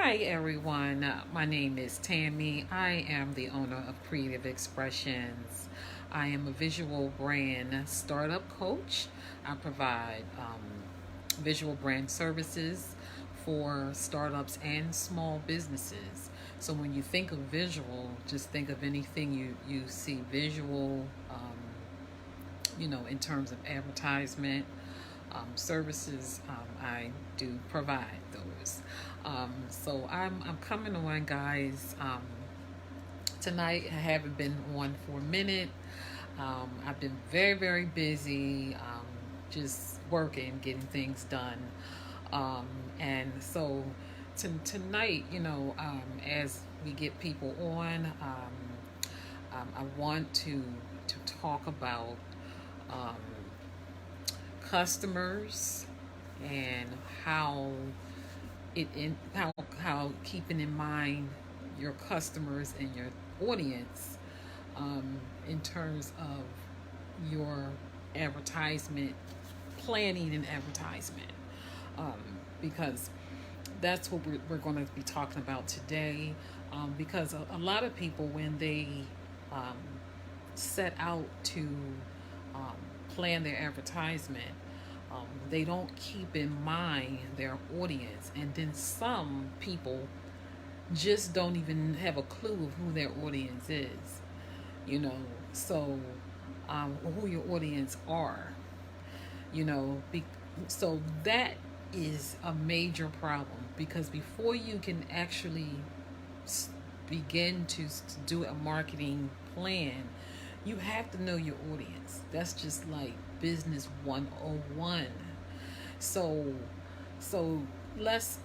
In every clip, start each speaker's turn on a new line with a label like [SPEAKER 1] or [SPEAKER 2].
[SPEAKER 1] Hi, everyone. My name is Tammy. I am the owner of Creative Expressions. I am a visual brand startup coach. I provide visual brand services for startups and small businesses. So when you think of visual, just think of anything you see visual, in terms of advertisement, services. I do provide those. So I'm coming on, guys. Tonight I haven't been on for a minute. I've been very busy, just working, getting things done, and so tonight, as we get people on, I want to talk about um, customers and how how keeping in mind your customers and your audience, in terms of your advertisement planning and advertisement, um, because that's what we're going to be talking about today, because a lot of people, when they um, set out to um, plan their advertisement, they don't keep in mind their audience. And then some people just don't even have a clue of who their audience is, you know. So, who your audience are, you know. So that is a major problem, because before you can actually begin to do a marketing plan, you have to know your audience. That's just like business 101. So so let's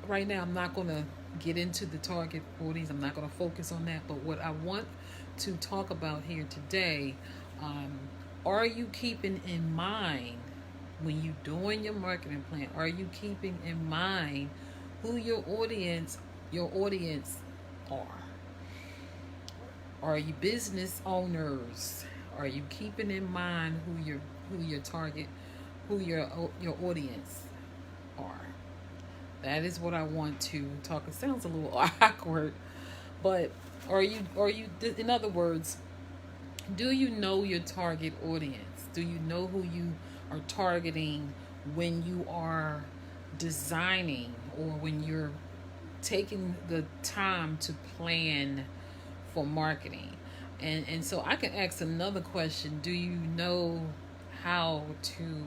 [SPEAKER 1] right now, I'm not going to get into the target audience. I'm not going to focus on that. But what I want to talk about here today, um, are you keeping in mind, when you're doing your marketing plan, are you keeping in mind who your audience are? Are you business owners? Are you keeping in mind who your target, who your audience are? That is what I want to talk. It sounds a little awkward, but are you in other words, do you know your target audience? Do you know who you are targeting when you are designing, or when you're taking the time to plan for marketing? And so I can ask another question. Do you know how to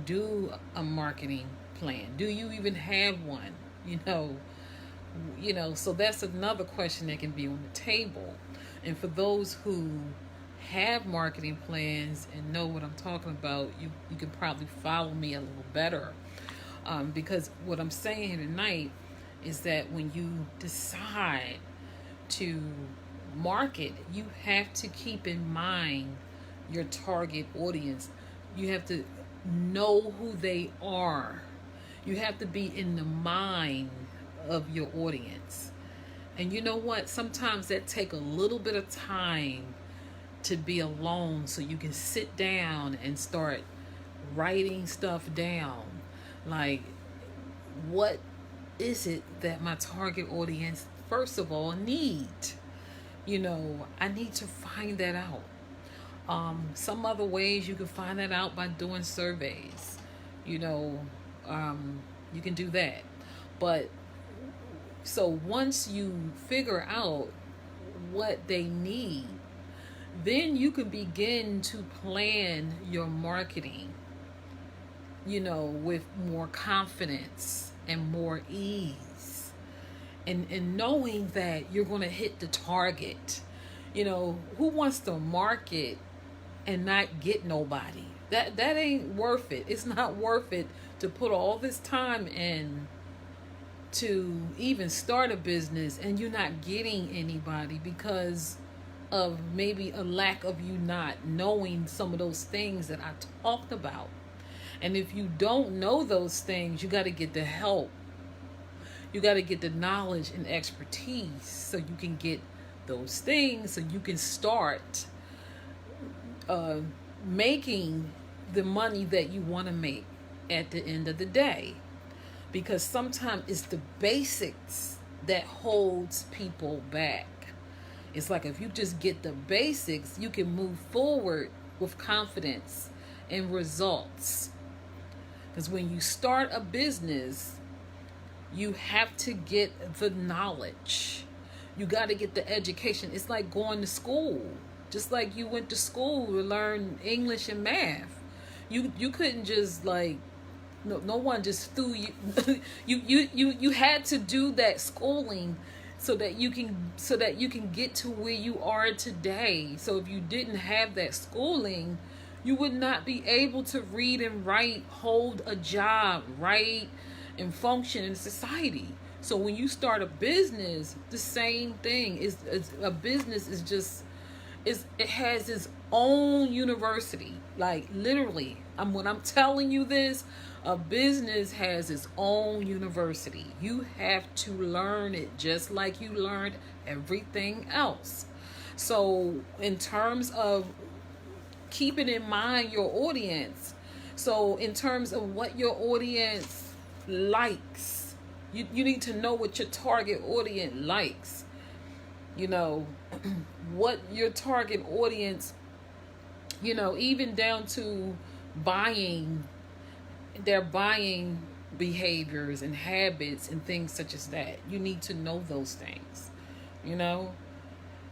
[SPEAKER 1] do a marketing plan? Do you even have one? You know, so that's another question that can be on the table. And for those who have marketing plans and know what I'm talking about, you can probably follow me a little better. Because what I'm saying here tonight is that when you decide to market, you have to keep in mind your target audience. You have to know who they are. You have to be in the mind of your audience. And you know what? Sometimes that take a little bit of time to be alone, so you can sit down and start writing stuff down. Like, what is it that my target audience, first of all, need? I need to find that out. Some other ways you can find that out by doing surveys. You know, you can do that. But so once you figure out what they need, then you can begin to plan your marketing, with more confidence and more ease. And knowing that you're going to hit the target. Who wants to market and not get nobody? That ain't worth it. It's not worth it to put all this time in to even start a business and you're not getting anybody, because of maybe a lack of you not knowing some of those things that I talked about. And if you don't know those things, you got to get the help. You got to get the knowledge and expertise so you can get those things, so you can start making the money that you want to make at the end of the day. because sometimes it's the basics that holds people back. It's like if you just get the basics, you can move forward with confidence and results. Because when you start a business, you have to get the knowledge. You got to get the education. It's like going to school. Just like you went to school to learn English and math. You couldn't just like no one just threw you you had to do that schooling so that you can get to where you are today. So if you didn't have that schooling, you would not be able to read and write, hold a job, write and function in society. So when you start a business, the same thing is a business is just it has its own university. Like literally, when I'm telling you this, a business has its own university. You have to learn it just like you learned everything else. So in terms of keeping in mind your audience, so in terms of what your audience likes, you need to know what your target audience likes. You know, what your target audience, you know, even down to their buying behaviors and habits and things such as that. You need to know those things, you know.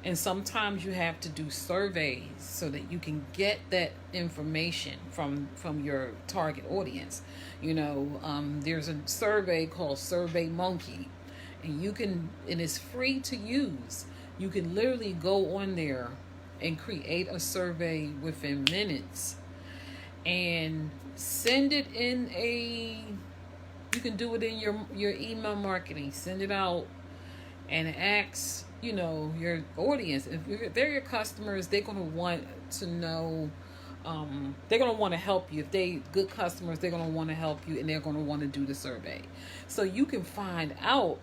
[SPEAKER 1] And sometimes you have to do surveys so that you can get that information from your target audience. You know, there's a survey called SurveyMonkey, and it's free to use. You can literally go on there and create a survey within minutes and send it in you can do it in your email marketing. Send it out and ask, you know, your audience. If they're your customers, they're going to want to know, they're going to want to help you. If they good customers, they're going to want to help you, and they're going to want to do the survey. So you can find out,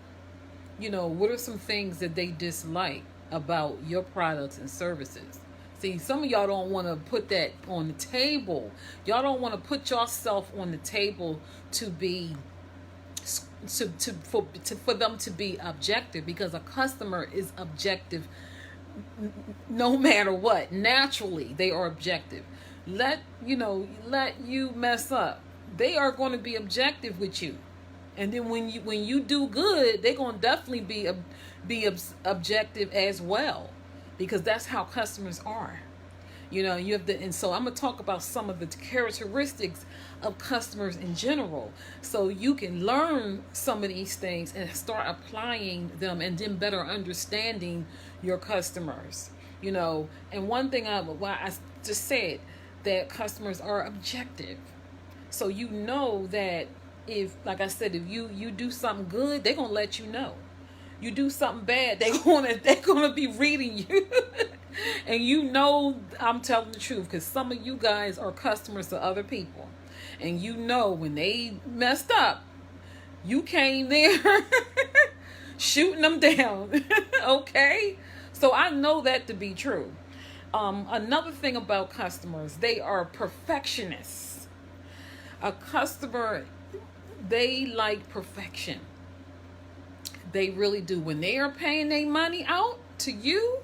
[SPEAKER 1] you know, what are some things that they dislike about your products and services. See, some of y'all don't want to put that on the table. Y'all don't want to put yourself on the table for them to be objective, because a customer is objective no matter what. Naturally, they are objective. Let you mess up, they are going to be objective with you. And then when you do good, they're going to definitely be objective as well, because that's how customers are. You know, you have to, and so I'm going to talk about some of the characteristics of customers in general, so you can learn some of these things and start applying them, and then better understanding your customers. You know, and one thing I just said, that customers are objective. So you know that if, like I said, if you do something good, they're gonna let you know. You do something bad, they're gonna be reading you. And you know I'm telling the truth, because some of you guys are customers to other people, and you know when they messed up, you came there shooting them down. Okay, so I know that to be true. Another thing about customers, they are perfectionists. A customer, they like perfection. They really do. When they are paying their money out to you,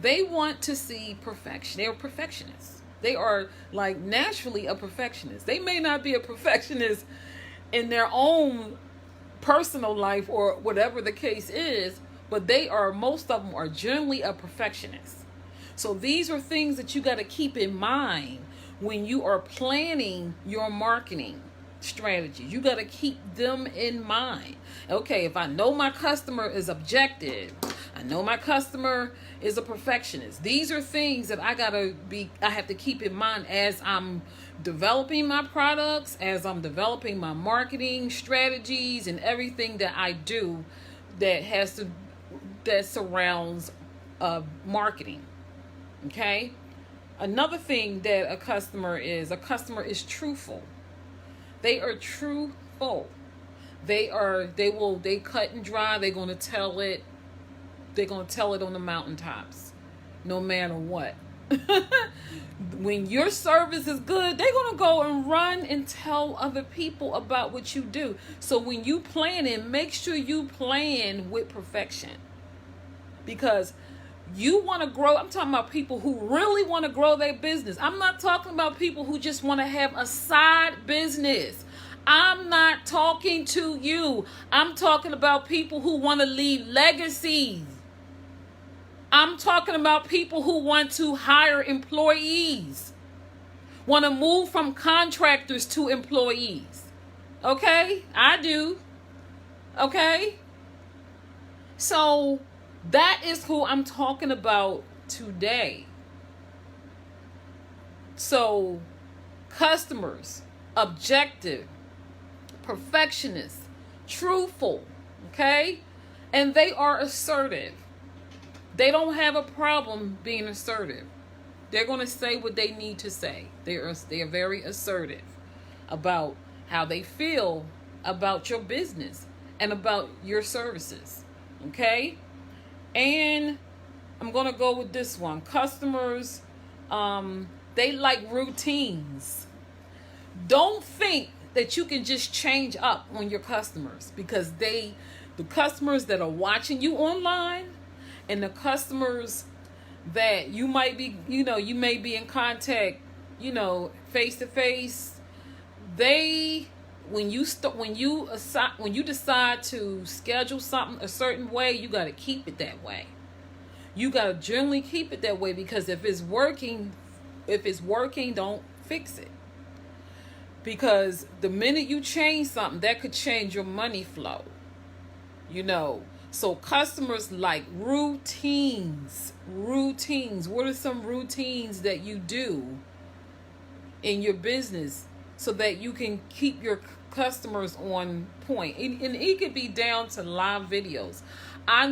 [SPEAKER 1] they want to see perfection. They are perfectionists. They are like naturally a perfectionist. They may not be a perfectionist in their own personal life or whatever the case is, but most of them are generally a perfectionist. So these are things that you got to keep in mind when you are planning your marketing strategies. You got to keep them in mind. Okay, if I know my customer is objective, I know my customer is a perfectionist. These are things that I have to keep in mind as I'm developing my products, as I'm developing my marketing strategies, and everything that I do that surrounds marketing. Okay? Another thing that a customer is truthful. They are truthful. They cut and dry. They're going to tell it on the mountaintops, no matter what. When your service is good, they're going to go and run and tell other people about what you do. So when you plan it, make sure you plan with perfection. Because you want to grow. I'm talking about people who really want to grow their business. I'm not talking about people who just want to have a side business. I'm not talking to you. I'm talking about people who want to leave legacies. I'm talking about people who want to hire employees, want to move from contractors to employees. Okay? I do. Okay? So that is who I'm talking about today. So, customers, objective, perfectionist, truthful, okay? And they are assertive. They don't have a problem being assertive. They're going to say what they need to say. They are very assertive about how they feel about your business and about your services, okay? And I'm going to go with this one. Customers, they like routines. Don't think that you can just change up on your customers, because the customers that are watching you online and the customers that you might be, you may be in contact, face to face, when you decide to schedule something a certain way, you got to keep it that way. You got to generally keep it that way, because if it's working, don't fix it. Because the minute you change something, that could change your money flow. So customers like routines. What are some routines that you do in your business so that you can keep your customers on point? And it could be down to live videos. I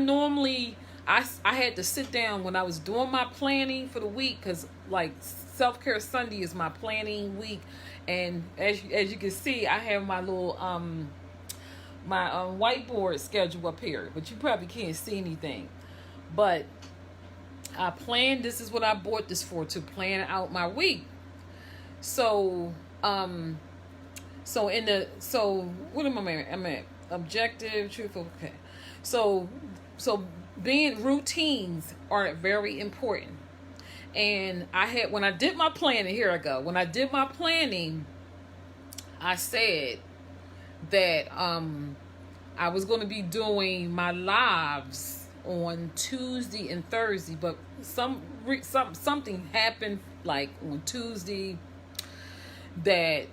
[SPEAKER 1] had to sit down when I was doing my planning for the week, because like Self-Care Sunday is my planning week. And as you can see, I have my little whiteboard schedule up here, but you probably can't see anything. But I planned, this is what I bought this for, to plan out my week. So what am I at? I'm at objective, truthful. Okay. So being routines are very important. And when I did my planning, when I did my planning, I said that I was going to be doing my lives on Tuesday and Thursday, but something happened like on Tuesday, that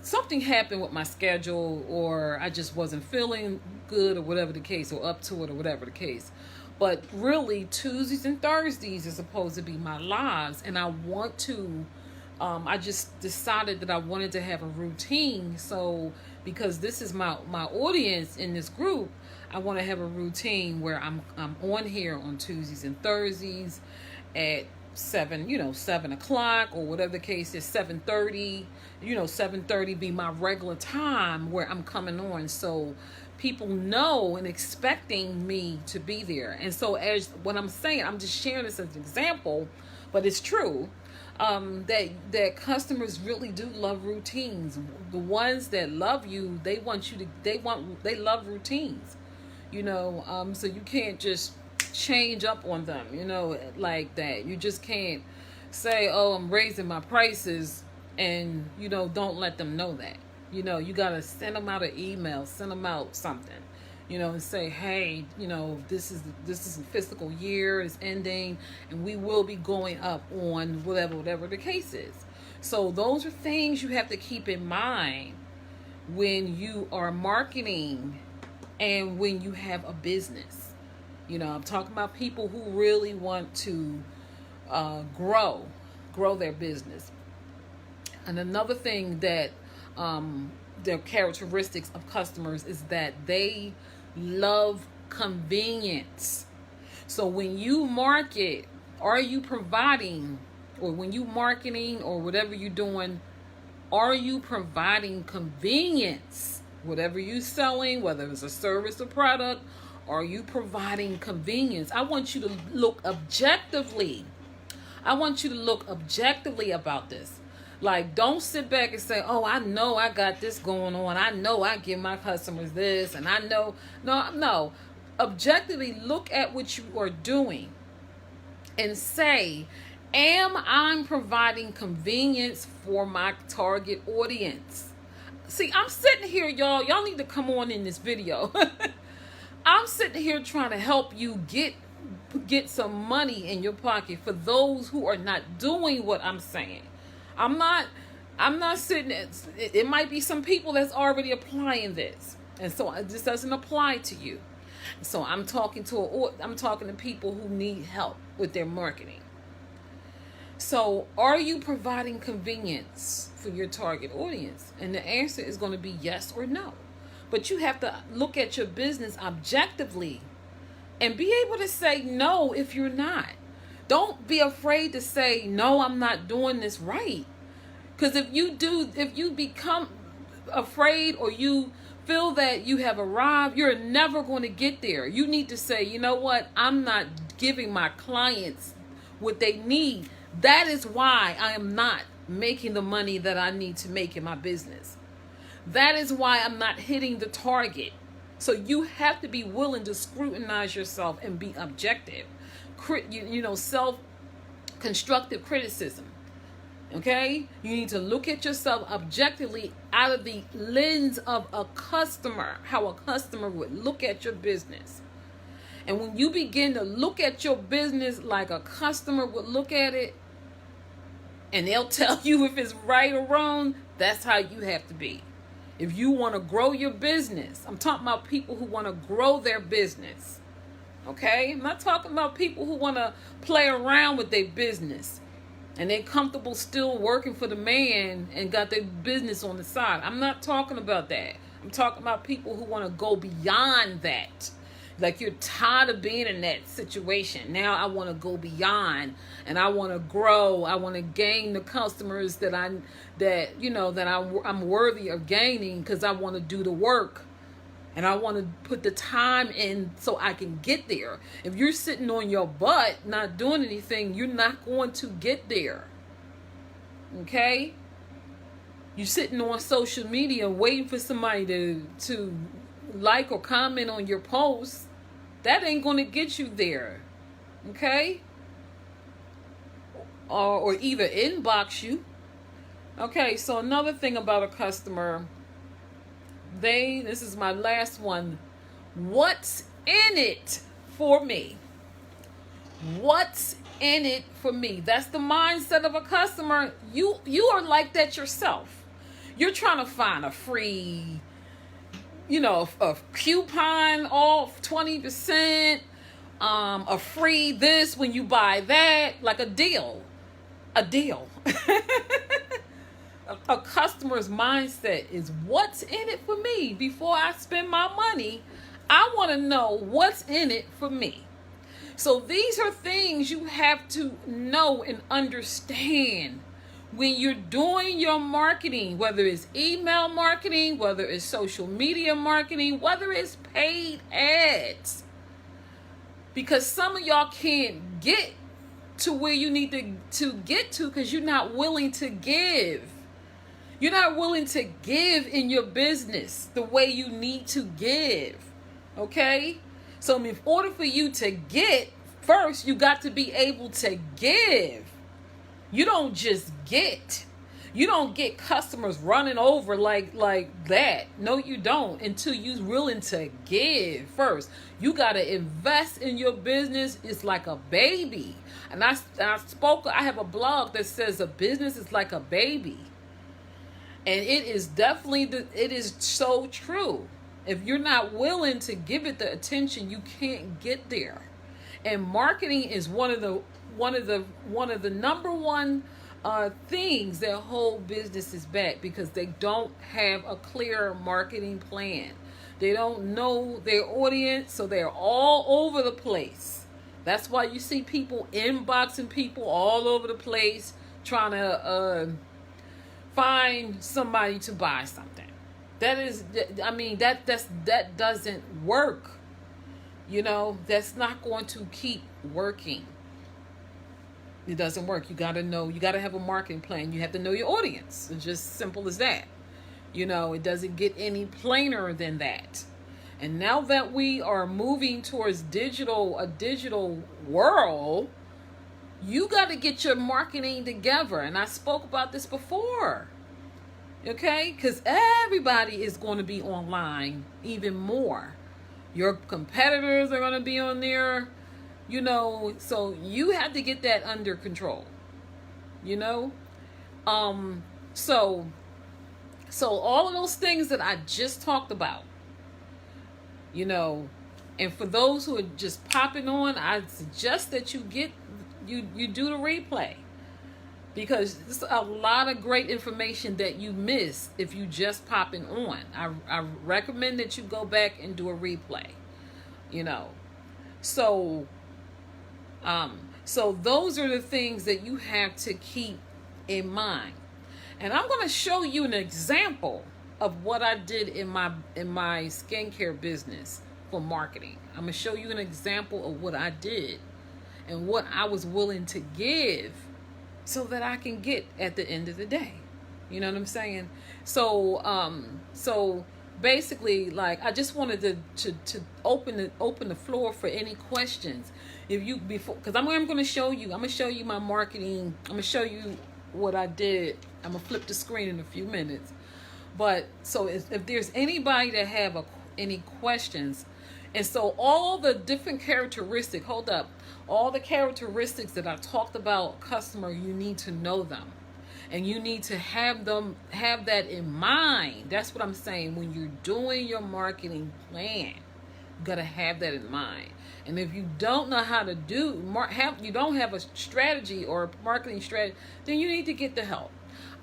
[SPEAKER 1] something happened with my schedule, or I just wasn't feeling good, or whatever the case, or up to it, or whatever the case. But really, Tuesdays and Thursdays are supposed to be my lives, and I want to. I just decided that I wanted to have a routine. So, because this is my audience in this group, I want to have a routine where I'm on here on Tuesdays and Thursdays at 7 o'clock, or whatever the case is, 7:30. 7:30 be my regular time where I'm coming on. So people know and expecting me to be there. And so as what I'm saying, I'm just sharing this as an example, but it's true. That customers really do love routines. The ones that love you, they love routines. So you can't just change up on them, like that. You just can't say, oh, I'm raising my prices, and don't let them know that. You gotta send them out an email, send them out something, and say, hey, this is the fiscal year is ending, and we will be going up on whatever the case is. So those are things you have to keep in mind when you are marketing and when you have a business. I'm talking about people who really want to grow their business. And another thing that the characteristics of customers is that they love convenience. So when you market, are you providing, or when you marketing or whatever you're doing, are you providing convenience? Whatever you're selling, whether it's a service or product, are you providing convenience? I want you to look objectively I want you to look objectively about this. Like, don't sit back and say, oh, I know I got this going on. I know I give my customers this. And I know. No. Objectively look at what you are doing and say, am I providing convenience for my target audience? See, I'm sitting here, y'all. Y'all need to come on in this video. I'm sitting here trying to help you get some money in your pocket for those who are not doing what I'm saying. I'm not sitting. It might be some people that's already applying this, and so this doesn't apply to you. So I'm talking to people who need help with their marketing. So, are you providing convenience for your target audience? And the answer is going to be yes or no. But you have to look at your business objectively and be able to say no if you're not. Don't be afraid to say, no, I'm not doing this right. Because if you become afraid or you feel that you have arrived, you're never going to get there. You need to say, you know what? I'm not giving my clients what they need. That is why I am not making the money that I need to make in my business. That is why I'm not hitting the target. So you have to be willing to scrutinize yourself and be objective. Self-constructive criticism. Okay? You need to look at yourself objectively out of the lens of a customer, how a customer would look at your business. And when you begin to look at your business like a customer would look at it, and they'll tell you if it's right or wrong, that's how you have to be. If you want to grow your business, I'm talking about people who want to grow their business. Okay? I'm not talking about people who want to play around with their business and they're comfortable still working for the man and got their business on the side. I'm not talking about that. I'm talking about people who want to go beyond that. Like, you're tired of being in that situation. Now I want to go beyond, and I want to grow. I want to gain the customers that I'm worthy of gaining, because I want to do the work, and I want to put the time in so I can get there. If you're sitting on your butt not doing anything, you're not going to get there. Okay? You're sitting on social media waiting for somebody to like or comment on your post. That ain't going to get you there. Okay? Or either inbox you. Okay, so another thing about a customer, this is my last one. What's in it for me? What's in it for me? That's the mindset of a customer. You are like that yourself. You're trying to find a free, a coupon off 20%, a free this when you buy that, like a deal. A customer's mindset is, what's in it for me? Before I spend my money, I want to know what's in it for me. So these are things you have to know and understand when you're doing your marketing, whether it's email marketing, whether it's social media marketing, whether it's paid ads. Because some of y'all can't get to where you need to get to because you're not willing to give. You're not willing to give in your business the way you need to give. Okay? So in order for you to get, first you got to be able to give. You don't just get. You don't get customers running over like that. No, you don't, until you're willing to give first. You got to invest in your business. It's like a baby. And I have a blog that says a business is like a baby. And it is definitely, it is so true. If you're not willing to give it the attention, you can't get there. And marketing is one of the number one things that hold businesses back, because they don't have a clear marketing plan. They don't know their audience, so they're all over the place. That's why you see people inboxing people all over the place trying to find somebody to buy something. That doesn't work. That's not going to keep working. It doesn't work. You got to know, you got to have a marketing plan. You have to know your audience. It's just simple as that. It doesn't get any plainer than that. And now that we are moving towards a digital world, you got to get your marketing together. And I spoke about this before. Okay? Because everybody is going to be online even more. Your competitors are going to be on there. So you have to get that under control. So all of those things that I just talked about, and for those who are just popping on, I suggest that you do the replay, because there's a lot of great information that you miss if you just popping on. I recommend that you go back and do a replay. So those are the things that you have to keep in mind. And I'm going to show you an example of what I did in my skincare business for marketing. I'm going to show you an example of what I did and what I was willing to give so that I can get at the end of the day. You know what I'm saying? So basically, like, I just wanted to open the floor for any questions. Because I'm going to show you. I'm going to show you my marketing. I'm going to show you what I did. I'm going to flip the screen in a few minutes. But so if there's anybody that have any questions, and so all the different characteristics, all the characteristics that I talked about, customer, you need to know them. And you need to have that in mind. That's what I'm saying. When you're doing your marketing plan, you got to have that in mind. And if you don't know how to you don't have a strategy or a marketing strategy, then you need to get the help.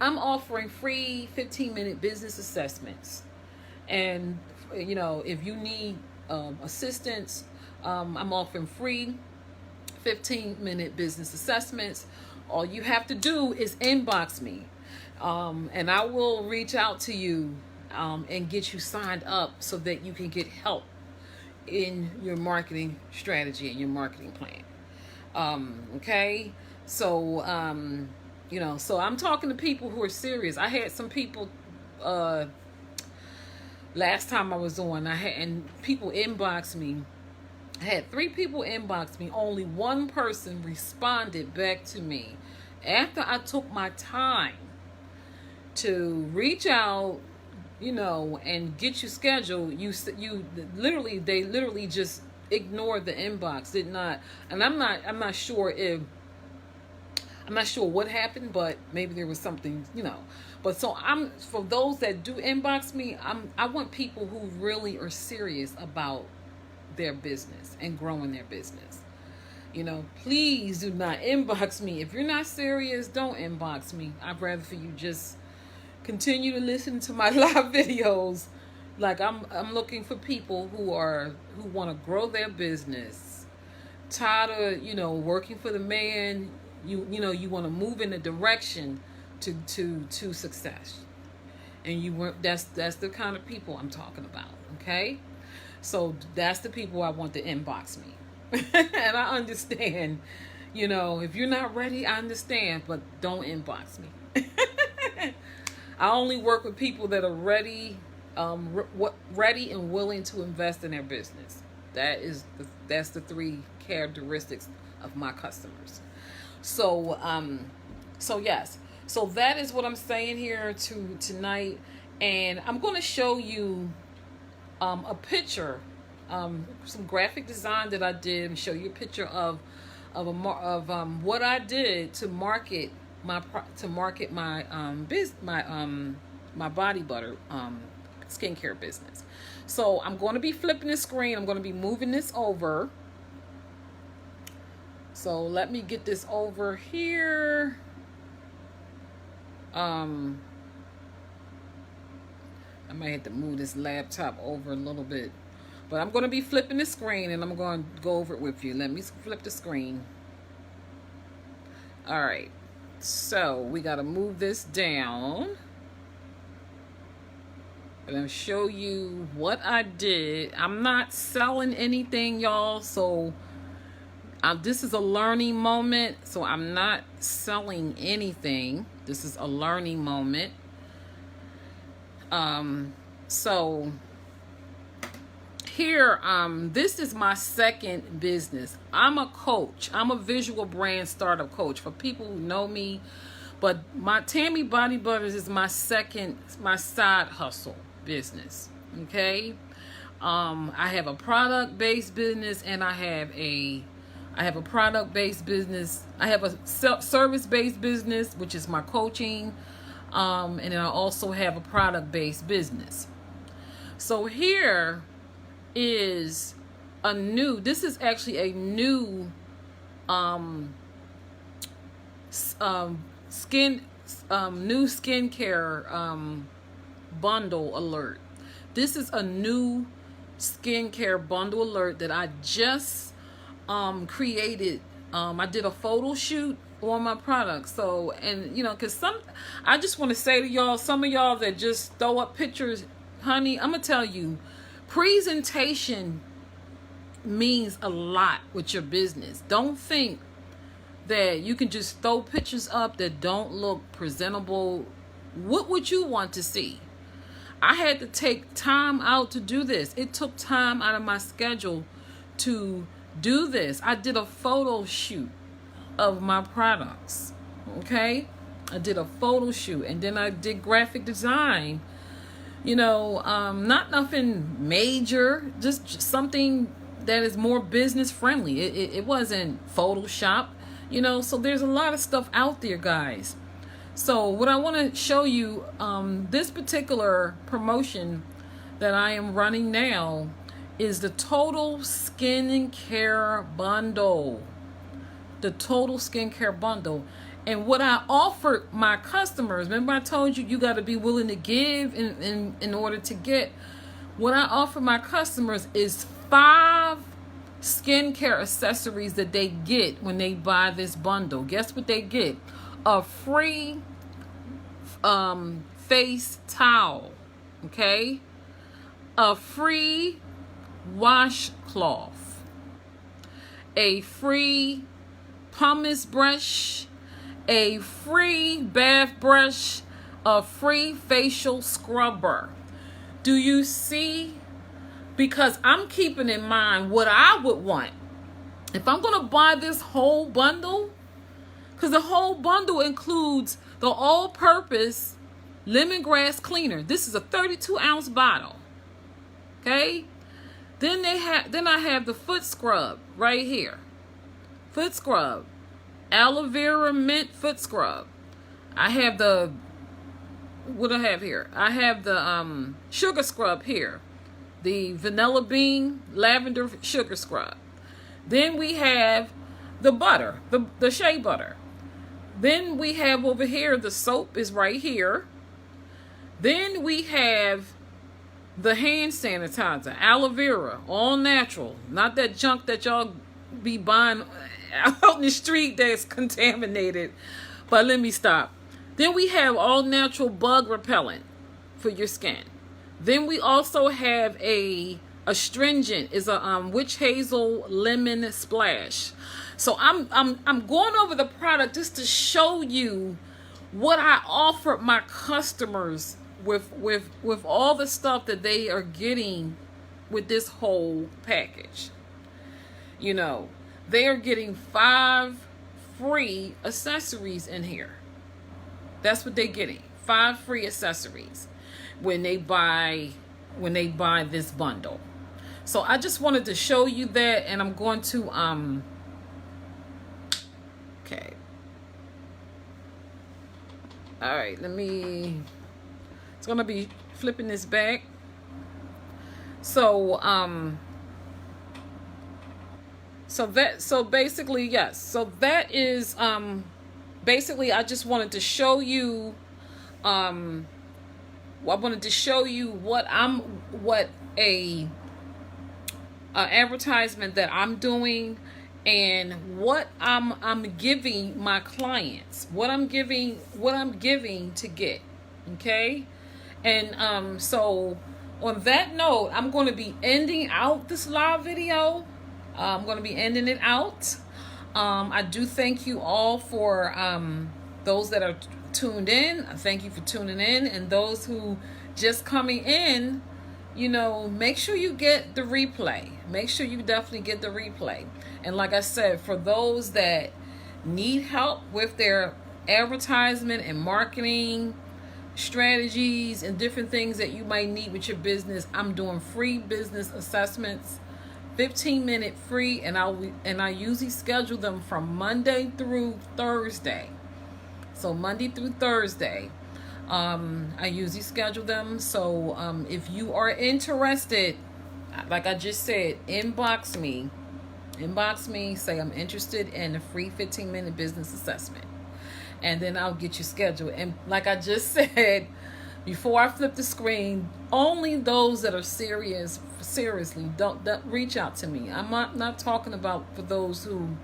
[SPEAKER 1] I'm offering free 15-minute business assessments. And, if you need assistance, I'm offering free 15-minute business assessments. All you have to do is inbox me. And I will reach out to you and get you signed up so that you can get help in your marketing strategy and your marketing plan. Okay? So, so I'm talking to people who are serious. I had some people last time I was on, and people inboxed me. I had 3 people inbox me. Only one person responded back to me after I took my time to reach out, and get you scheduled. They literally just ignored the inbox, did not. And I'm not sure what happened, but maybe there was something, But so for those that do inbox me, I want people who really are serious about their business and growing their business. Please do not inbox me. If you're not serious, don't inbox me. I'd rather for you just continue to listen to my live videos. Like, I'm looking for people who want to grow their business. Tired of, working for the man. You want to move in a direction to success. And that's the kind of people I'm talking about, okay? So that's the people I want to inbox me. And I understand, if you're not ready, I understand, but don't inbox me. I only work with people that are ready and willing to invest in their business. That's the 3 characteristics of my customers. So yes. So that is what I'm saying here tonight. And I'm going to show you a picture, some graphic design that I did, and show you a picture of what I did to market my body butter skincare business. So I'm going to be flipping the screen. I'm going to be moving this over. So let me get this over here. I might have to move this laptop over a little bit, but I'm going to be flipping the screen and I'm going to go over it with you. Let me flip the screen. All right. So we got to move this down. And I'll show you what I did. I'm not selling anything, y'all. So This is a learning moment, so I'm not selling anything. This is a learning moment. So here, this is my second business. I'm a coach. I'm a visual brand startup coach for people who know me. But my Tammy Body Butters is my side hustle business. Okay. I have a product-based business, and I have a product-based business. I have a service-based business, which is my coaching. And then I also have a product-based business. So here is this is actually a new new skincare bundle alert. This is a new skincare bundle alert that I just created. I did a photo shoot on my products. So, and because I just want to say to y'all, some of y'all that just throw up pictures, honey, I'm gonna tell you, presentation means a lot with your business. Don't think that you can just throw pictures up that don't look presentable. What would you want to see? I had to take time out to do this. It took time out of my schedule to do this. I did a photo shoot of my products. Okay? I did a photo shoot, and then I did graphic design. Not nothing major, just something that is more business friendly. It wasn't Photoshop, so there's a lot of stuff out there, guys. So what I want to show you, this particular promotion that I am running now is the Total Skincare Bundle. The Total Skincare Bundle. And what I offered my customers, remember I told you got to be willing to give in order to get. What I offer my customers is 5 skincare accessories that they get when they buy this bundle. Guess what they get? A free face towel, okay? A free washcloth, a free pumice brush, a free bath brush, a free facial scrubber. Do you see? Because I'm keeping in mind what I would want. If I'm going to buy this whole bundle, because the whole bundle includes the all-purpose lemongrass cleaner. This is a 32-ounce bottle. Okay? Then I have the foot scrub right here. Foot scrub. Aloe vera mint foot scrub. I have what do I have here? I have the sugar scrub here. The vanilla bean lavender sugar scrub. Then we have the butter, the shea butter. Then we have over here, the soap is right here. Then we have the hand sanitizer, aloe vera, all natural. Not that junk that y'all be buying out in the street that's contaminated. But let me stop. Then we have all natural bug repellent for your skin. Then we also have a astringent, is a witch hazel lemon splash. So I'm going over the product just to show you what I offered my customers with all the stuff that they are getting with this whole package. They are getting 5 free accessories in here. That's what they're getting. 5 free accessories when they buy this bundle. So I just wanted to show you that, and I'm going to okay. All right, it's going to be flipping this back. So basically, yes. So that is basically, I just wanted to show you I wanted to show you what a advertisement that I'm doing, and what I'm giving my clients, what I'm giving to get. Okay? And so on that note, I'm going to be ending out this live video. I'm going to be ending it out. I do thank you all for those that are tuned in. I thank you for tuning in, and those who just coming in, make sure you get the replay. Make sure you definitely get the replay. And like I said, for those that need help with their advertisement and marketing strategies and different things that you might need with your business, I'm doing free business assessments, 15-minute free, and I usually schedule them from Monday through Thursday. So Monday through Thursday, I usually schedule them. So if you are interested, like I just said, inbox me, say I'm interested in a free 15-minute business assessment, and then I'll get you scheduled. And like I just said, before I flip the screen, only those that are seriously, don't reach out to me. I'm not talking about for those who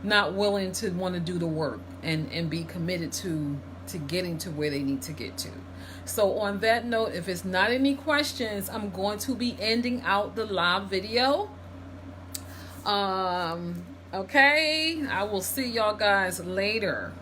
[SPEAKER 1] not willing to want to do the work and be committed to getting to where they need to get to. So on that note, if it's not any questions, I'm going to be ending out the live video. Okay, I will see y'all guys later.